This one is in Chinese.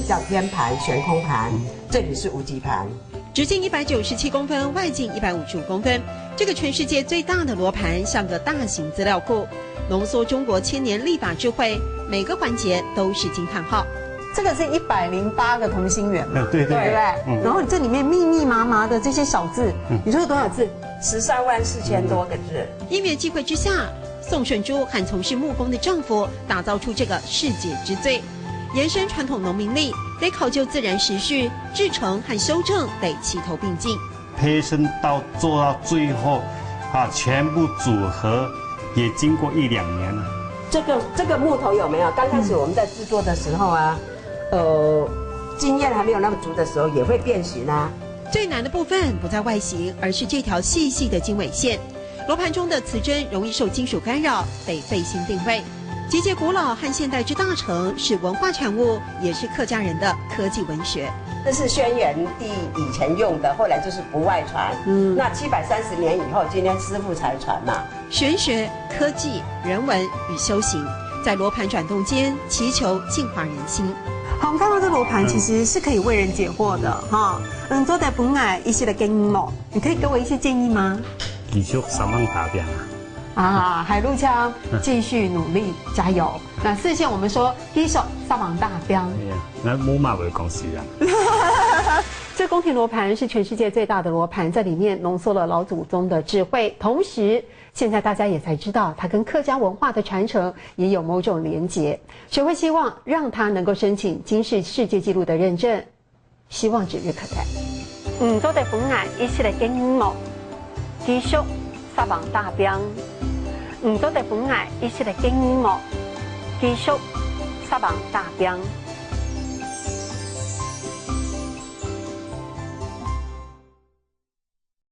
叫天盘、悬空盘，这里是无极盘。直径197公分，外径155公分，这个全世界最大的罗盘像个大型资料库，浓缩中国千年历法智慧，每个环节都是惊叹号。这个是108个同心圆嘛，对不对？然后这里面密密麻麻的这些小字，你说有多少字134000多个字。因缘际会之下，宋顺珠和从事木工的丈夫打造出这个世界之最。延伸传统农民力，得考究自然时序，制成和修正得齐头并进。胚生到做到最后，全部组合也经过1-2年了。这个木头有没有？刚开始我们在制作的时候啊，经验还没有那么足的时候，也会变形啊。最难的部分不在外形，而是这条细细的经纬线。罗盘中的磁针容易受金属干扰，得费心定位。集结古老和现代之大成，是文化产物，也是客家人的科技文学。这是轩辕帝以前用的，后来就是不外传。那730年以后，今天师父才传嘛。玄学、科技、人文与修行，在罗盘转动间，祈求净化人心。好，我们看到这罗盘其实是可以为人解惑的哈。做在本来一些的建议哦，你可以给我一些建议吗？继续3万打表海陆腔继续努力加油。那4线我们说继续3万大标。那木马为公司啊。这宫廷罗盘是全世界最大的罗盘，在里面浓缩了老祖宗的智慧，同时现在大家也才知道它跟客家文化的传承也有某种连结。学会希望让它能够申请金氏世界纪录的认证，希望指日可待。做在本来一些的建议哦，继续3万大标。做在本来一些的建议哦，继续3万大标。